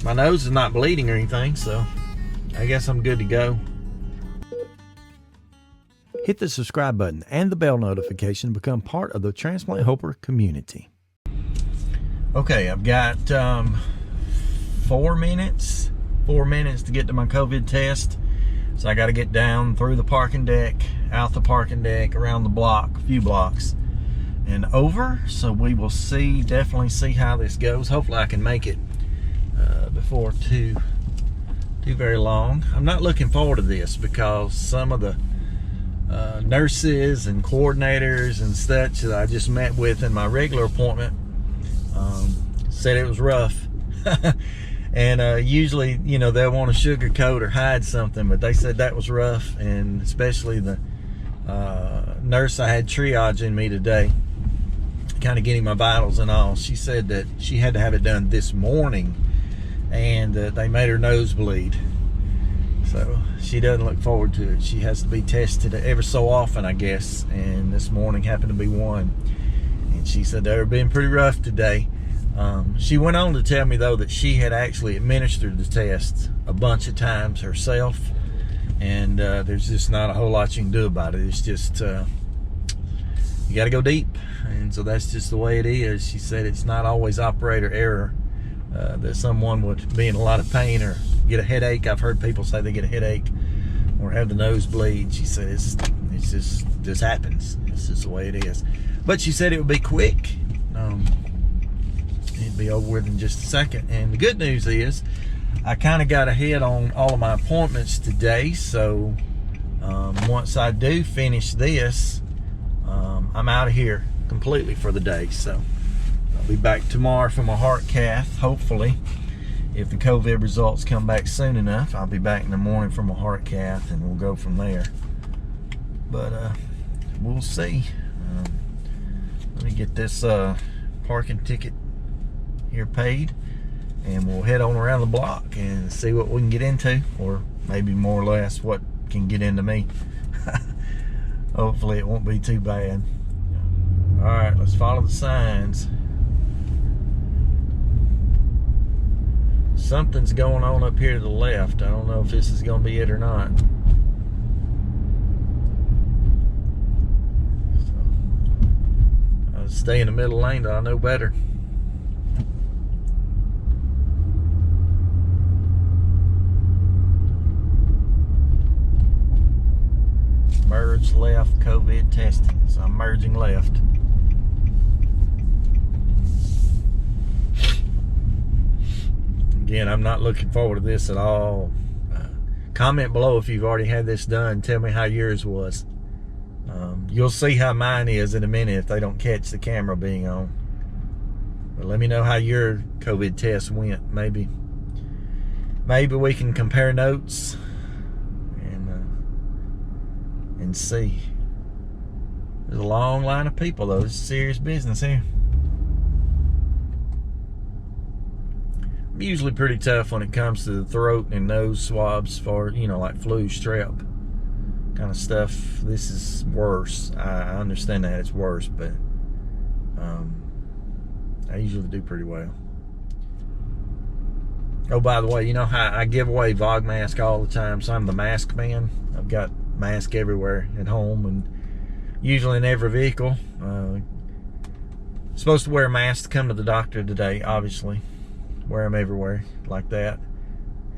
my nose is not bleeding or anything, so I guess I'm good to go. Hit the subscribe button and the bell notification to become part of the Transplant Helper community. Okay, I've got 4 minutes to get to my COVID test. So I got to get down through the parking deck, out the parking deck, around the block, a few blocks, and over. So we will see, definitely see how this goes. Hopefully I can make it before too very long. I'm not looking forward to this because some of the nurses and coordinators and such that I just met with in my regular appointment said it was rough. And usually, you know, they'll want to sugarcoat or hide something, but they said that was rough. And especially the nurse I had triaging me today, kind of getting my vitals and all, she said that she had to have it done this morning, and they made her nose bleed. So she doesn't look forward to it. She has to be tested ever so often, I guess, and this morning happened to be one. And she said they were being pretty rough today. She went on to tell me, though, that she had actually administered the test a bunch of times herself, and there's just not a whole lot you can do about it. It's just, you got to go deep, and so that's just the way it is. She said it's not always operator error, that someone would be in a lot of pain or get a headache. I've heard people say they get a headache or have the nose bleed. She said it's just happens. It's just the way it is. But she said it would be quick. It'd be over with in just a second. And the good news is I kind of got ahead on all of my appointments today. So once I do finish this, I'm out of here completely for the day. So I'll be back tomorrow for my heart cath, hopefully. If the COVID results come back soon enough, I'll be back in the morning for my heart cath, and we'll go from there. But we'll see. Let me get this parking ticket here paid, and we'll head on around the block and see what we can get into, or maybe more or less what can get into me. Hopefully it won't be too bad. All right, let's follow the signs. Something's going on up here to the left. I don't know if this is going to be it or not. So, I'll stay in the middle lane till I know better. Merge left, COVID testing. So I'm merging left. Again, I'm not looking forward to this at all. Comment below if you've already had this done. Tell me how yours was. You'll see how mine is in a minute if they don't catch the camera being on. But let me know how your COVID test went. Maybe we can compare notes and see. There's a long line of people, though. It's serious business here. I'm usually pretty tough when it comes to the throat and nose swabs for, you know, like flu, strep kind of stuff. This is worse. I understand that it's worse, but I usually do pretty well. Oh, by the way, you know how I give away VOG mask all the time, so I'm the mask man. I've got mask everywhere at home and usually in every vehicle. Supposed to wear a mask to come to the doctor today, obviously. Wear them everywhere like that.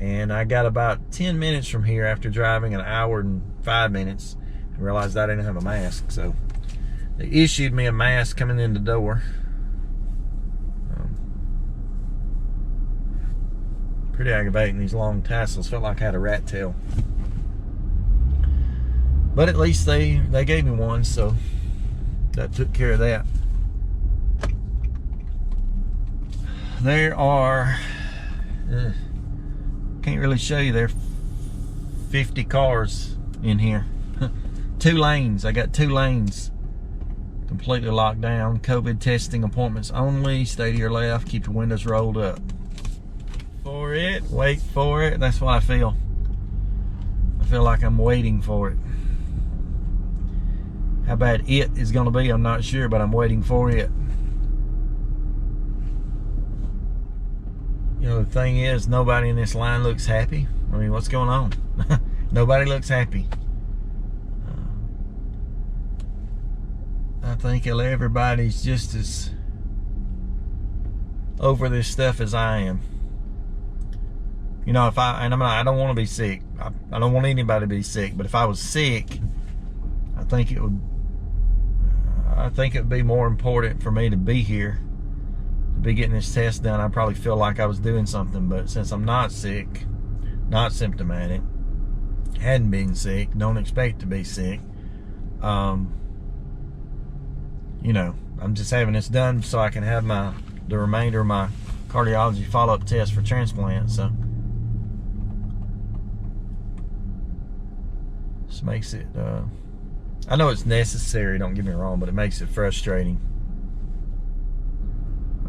And I got about 10 minutes from here after driving an hour and 5 minutes and realized I didn't have a mask. So they issued me a mask coming in the door. Pretty aggravating, these long tassels. Felt like I had a rat tail. But at least they gave me one, so that took care of that. There are, can't really show you, there are 50 cars in here. 2 lanes, I got 2 lanes completely locked down. COVID testing appointments only, stay to your left, keep your windows rolled up. For it, wait for it, that's what I feel. I feel like I'm waiting for it. How bad it is going to be, I'm not sure, but I'm waiting for it. You know, the thing is, nobody in this line looks happy. I mean, what's going on? Nobody looks happy. I think everybody's just as over this stuff as I am. You know, I don't want to be sick. I don't want anybody to be sick. But if I was sick, I think it would be more important for me to be here, to be getting this test done. I probably feel like I was doing something, but since I'm not sick, not symptomatic, hadn't been sick, don't expect to be sick, you know, I'm just having this done so I can have the remainder of my cardiology follow-up test for transplant. So this makes it, I know it's necessary, don't get me wrong, but it makes it frustrating.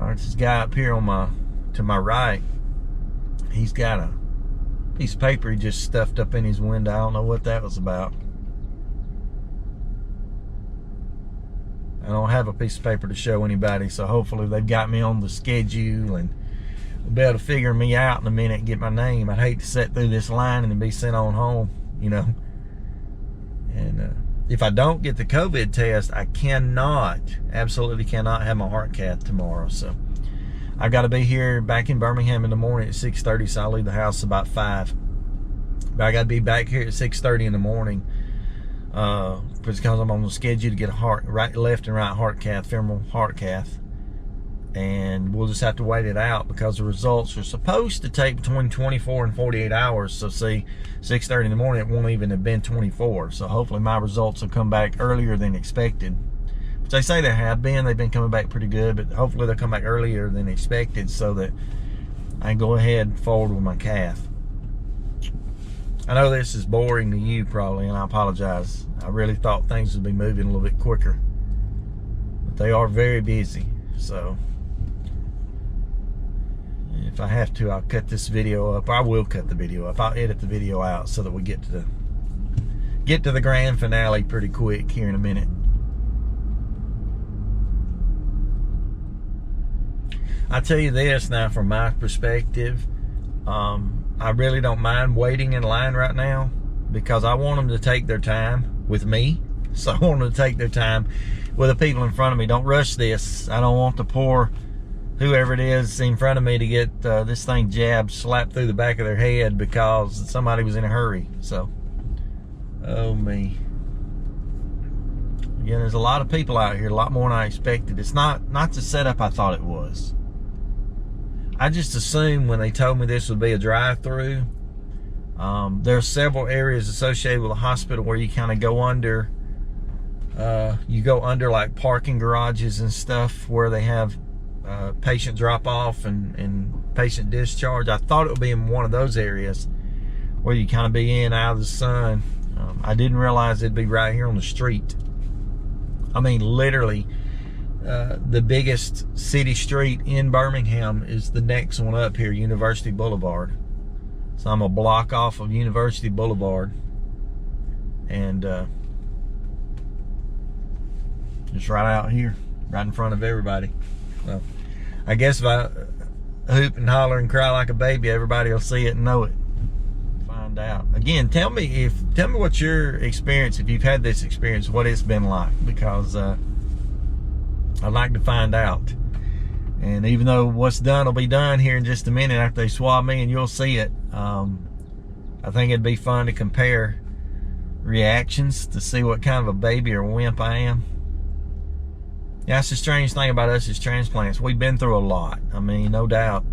All right, this guy up here to my right, he's got a piece of paper he just stuffed up in his window. I don't know what that was about. I don't have a piece of paper to show anybody, so hopefully they've got me on the schedule and will be able to figure me out in a minute and get my name. I'd hate to sit through this line and then be sent on home, you know. And if I don't get the COVID test, I absolutely cannot have my heart cath tomorrow. So I've got to be here back in Birmingham in the morning at 6:30, so I'll leave the house about 5. But I got to be back here at 6:30 in the morning because I'm on the schedule to get a left and right heart cath, femoral heart cath. And we'll just have to wait it out because the results are supposed to take between 24 and 48 hours. So see, 6:30 in the morning, it won't even have been 24. So hopefully my results will come back earlier than expected. Which they say they have been. They've been coming back pretty good, but hopefully they'll come back earlier than expected so that I can go ahead and forward with my cath. I know this is boring to you probably, and I apologize. I really thought things would be moving a little bit quicker. But they are very busy, so if I have to, I'll cut this video up. I will cut the video up. I'll edit the video out so that we get to the grand finale pretty quick here in a minute. I tell you this now, from my perspective, I really don't mind waiting in line right now because I want them to take their time with me. So I want them to take their time with the people in front of me. Don't rush this. I don't want the poor whoever it is in front of me to get this thing jabbed, slapped through the back of their head because somebody was in a hurry. So, oh me. Again, there's a lot of people out here, a lot more than I expected. It's not the setup I thought it was. I just assumed when they told me this would be a drive-through. There are several areas associated with a hospital where you kind of go under. You go under like parking garages and stuff where they have patient drop-off and patient discharge. I thought it would be in one of those areas where you kind of be in out of the sun. I didn't realize it'd be right here on the street. I mean, literally, the biggest city street in Birmingham is the next one up here, University Boulevard. So I'm a block off of University Boulevard, and just right out here, right in front of everybody. Well, I guess if I hoop and holler and cry like a baby, everybody will see it and know it. Find out. Again, tell me what your experience, if you've had this experience, what it's been like, because I'd like to find out. And even though what's done will be done here in just a minute after they swab me, and you'll see it, I think it'd be fun to compare reactions to see what kind of a baby or wimp I am. Yeah, that's the strange thing about us as transplants. We've been through a lot. I mean, no doubt.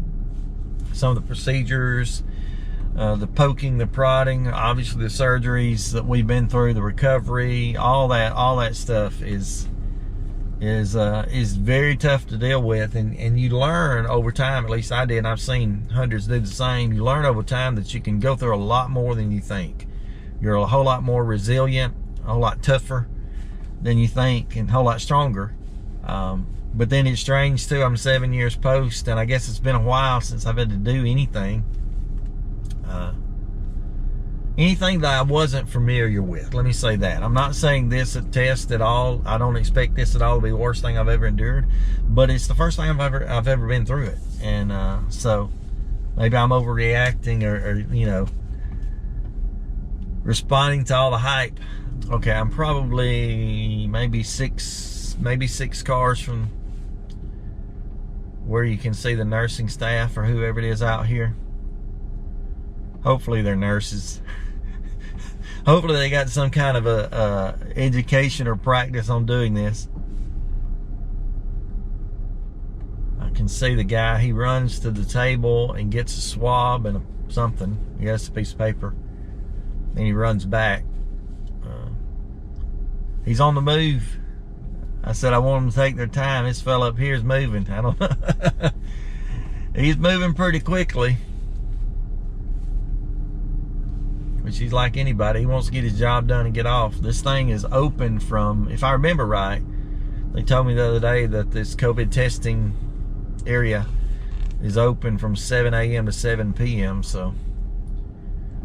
Some of the procedures, the poking, the prodding, obviously the surgeries that we've been through, the recovery, all that stuff is very tough to deal with, and you learn over time, at least I did, and I've seen hundreds do the same. You learn over time that you can go through a lot more than you think. You're a whole lot more resilient, a whole lot tougher than you think, and a whole lot stronger. But then it's strange too, I'm 7 years post, and I guess it's been a while since I've had to do anything that I wasn't familiar with. Let me say that. I'm not saying this a test at all. I don't expect this at all to be the worst thing I've ever endured, but it's the first time I've ever been through it. And so maybe I'm overreacting or you know, responding to all the hype. Okay, I'm probably maybe six cars from where you can see the nursing staff or whoever it is out here. Hopefully they're nurses. Hopefully they got some kind of a education or practice on doing this. I can see the guy. He runs to the table and gets a swab and something. He has a piece of paper. Then he runs back. He's on the move. I said I want them to take their time. This fella up here is moving. I don't know. He's moving pretty quickly. Which he's like anybody. He wants to get his job done and get off. This thing is open from, if I remember right, they told me the other day that this COVID testing area is open from 7 a.m. to 7 p.m. So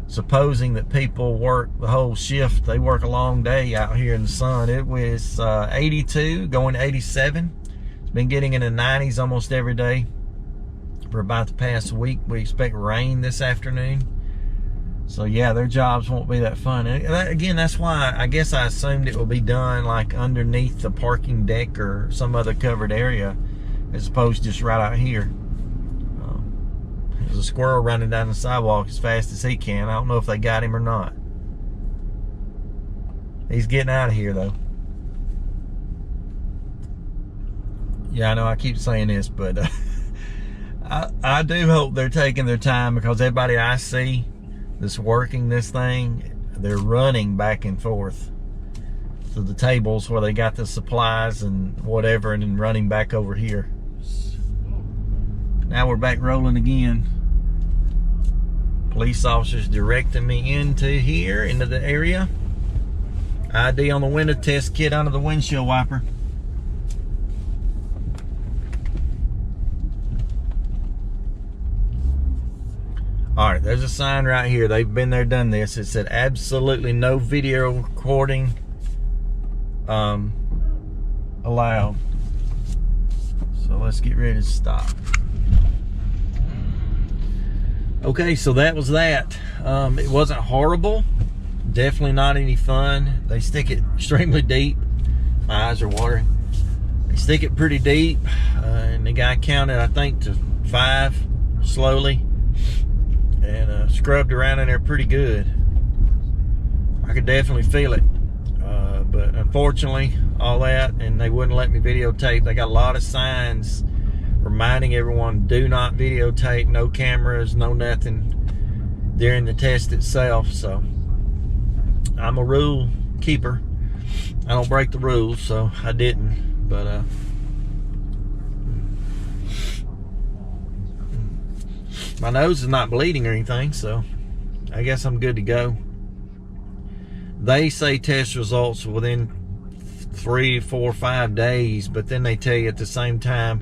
supposing that people work the whole shift, they work a long day out here in the sun. It was 82 going to 87. It's been getting in the 90s almost every day for about the past week. We expect rain this afternoon. So yeah, their jobs won't be that fun. And again, that's why I guess I assumed it would be done like underneath the parking deck or some other covered area as opposed to just right out here. There's a squirrel running down the sidewalk as fast as he can. I don't know if they got him or not. He's getting out of here though. Yeah, I know I keep saying this, but I do hope they're taking their time, because everybody I see that's working this thing, they're running back and forth to the tables where they got the supplies and whatever, and then running back over here. Now we're back rolling again. Police officers directing me into here, into the area. ID on the window, test kit under the windshield wiper. All right, there's a sign right here. They've been there, done this. It said absolutely no video recording allowed. So let's get ready to stop. Okay, so that was that. It wasn't horrible. Definitely not any fun. They stick it extremely deep. My eyes are watering. They stick it pretty deep. And the guy counted, I think, to 5 slowly. And scrubbed around in there pretty good. I could definitely feel it. But unfortunately, all that, and they wouldn't let me videotape. They got a lot of signs reminding everyone, do not videotape, no cameras, no nothing during the test itself. So I'm a rule keeper. I don't break the rules, so I didn't. But my nose is not bleeding or anything, so I guess I'm good to go. They say test results within 3, 4, 5 days, but then they tell you at the same time,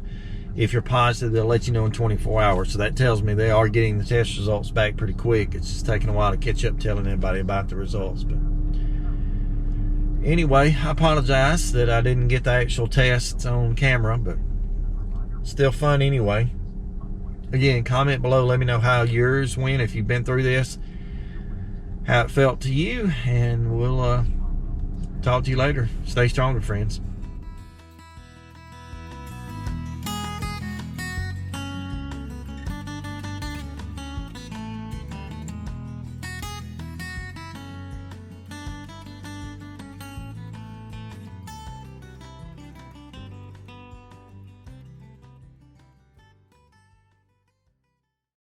if you're positive, they'll let you know in 24 hours. So that tells me they are getting the test results back pretty quick. It's just taking a while to catch up telling everybody about the results. But anyway, I apologize that I didn't get the actual tests on camera, but still fun anyway. Again, comment below, let me know how yours went, if you've been through this, how it felt to you, and we'll talk to you later. Stay stronger, friends.